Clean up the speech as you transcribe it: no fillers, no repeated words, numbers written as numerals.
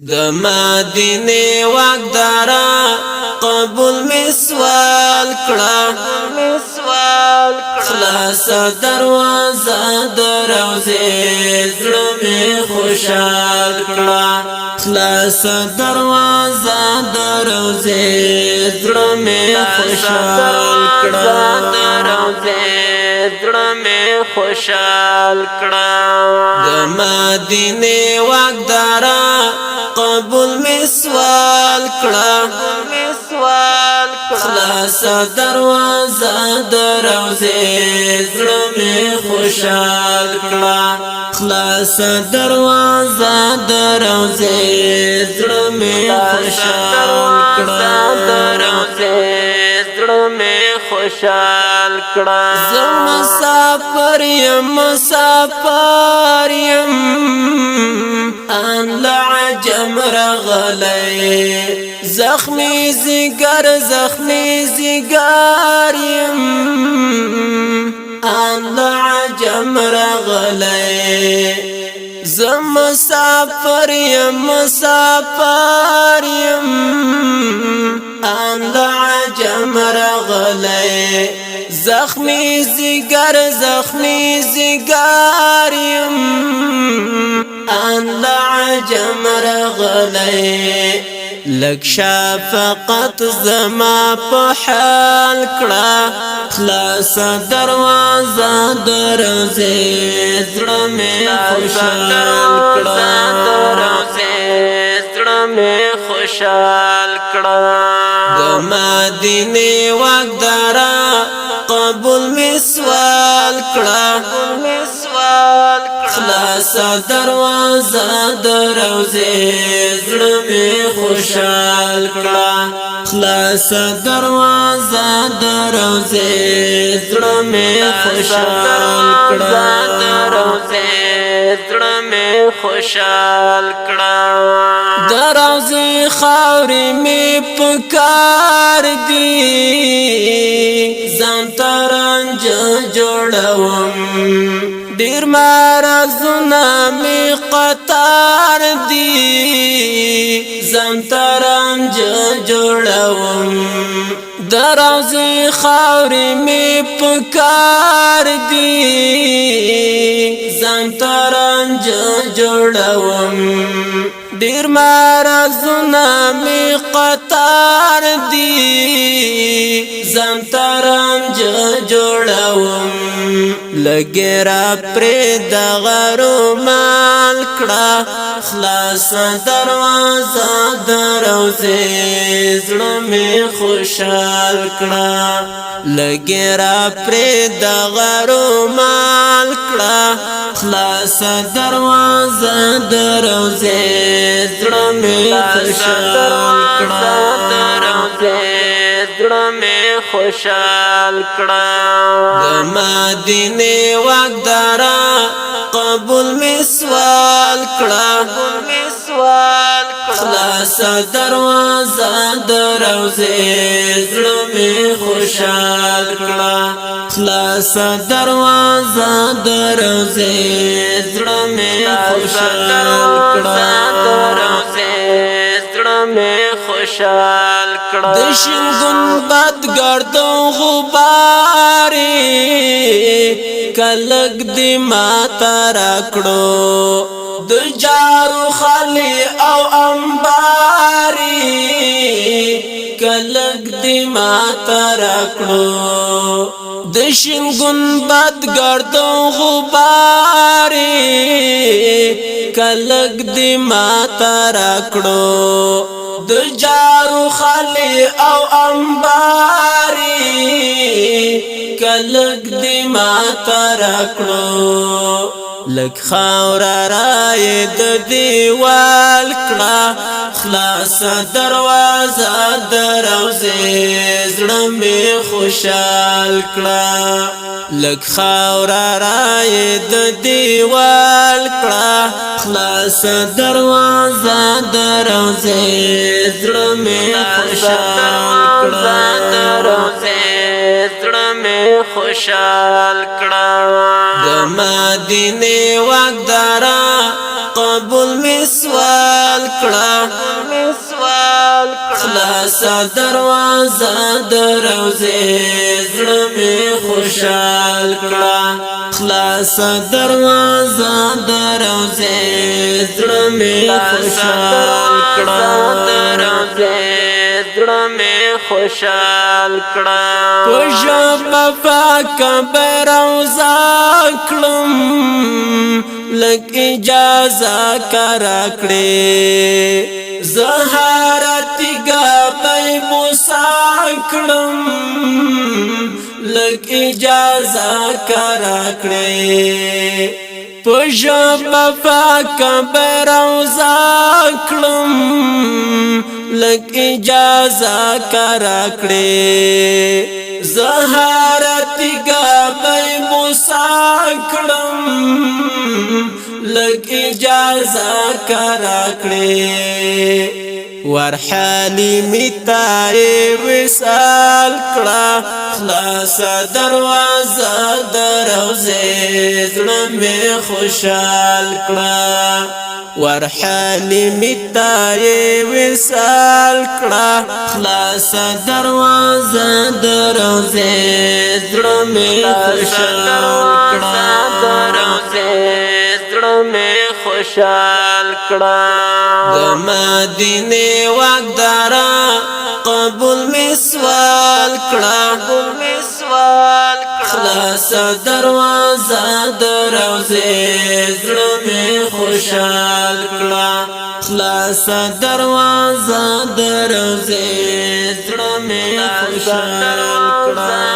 د مدینه واقدارا قبول مسوال کړه خلاص دروازه دروازه زړه می خوشال کړه خلاص دروازه دروازه زړه می خوشال کړه زړه می خوشال کړه د مدینه واقدارا قبول مسوال کړه خلاص دروازه دروازه زړه می خوشال کړه خلاص دروازه دروازه زړه می خوشال کړه زړه می خوشال کړه زم مسافر یم ان لعجم رغلی زخمی زگر یم ان لعجم رغلی زم مسافر یم ان لعجم رغلی زخمی زگر یم ان لعجم رغلی لک شفقت زما په حال کړه خلاص دروازه دروازه زړه می خوشال کړه زړه می خوشال کړه د مدینه واقدارا قبول مسوال کړه خلاص دروازه دروازه زړه می خوشال کړه خلاص دروازه دروازه زړه می خوشال کړه زړه می خوشال کړه دروازه خاورې می پکار دی ځان ترنج جوړوم ډیر مرزونه می قطار دی ځان ترنج جوړوم دروازه خاورې می پکار دی ځان ترنج جوړوم ډیر مرزونه می قطار دی ځان ترنج جوړوم لګرا پر دغرو مال کړه خلاص دروازه دروازه زړه می خوشال کړه لګرا پر دغرو مال کړه خلاص دروازه دروازه زړه می خوشال کړه زړه می خوشال کړه د مدینه واقدارا قبول مسوال کړه خلاص دروازه دروازه زړه می خوشال کړه خلاص دروازه دروازه زړه می خوشال کړه زړه می خوشال کړه د شینګون بد ګردو غباري کلک دی ماتا راکړو د جارو خلی او انباري کلک دی ماتا راکړو د شینګون بد ګردو غباري کلک دی ماتا راکړو د جارو خلی او انباري کلک دی ماتا راکړو لک خاور رای د دیوال کړه خلاص دروازه دروازه زړه می خوشال کړه لک خاور رای د دیوال کړه خلاص دروازه دروازه زړه می خوشال کړه زړه می خوشال کړه د مدینه واقدارا قبول می سوال کړه خلاص دروازه د روزه زړه می خوشحال کړه خلاص دروازه د روزه زړه می خوشحال کړه زړه می خوشحال کړه پښه پاک بروزه کړم لک اجازه کرا کړې زهارتي ګبای موسی کړم لک اجازه کرا کړې پښه پاک بروزه کړم لک اجازه کرا کړې زهارتي ګبای موسی کړم لک اجازه کرا کړې ورحالی میتای وصال کړه خلاص دروازه د روزه زړه می خوشحال کړه ورحالی میتای وصال کړه خلاص دروازه د روزه زړه می خوشحال کړه خوشحال کړه د مدینه واغدارا قبول می سوال کړه خلاص دروازه د روزه زړه می خوشحال کړه خلاص دروازه د روزه زړه می خوشحال کړه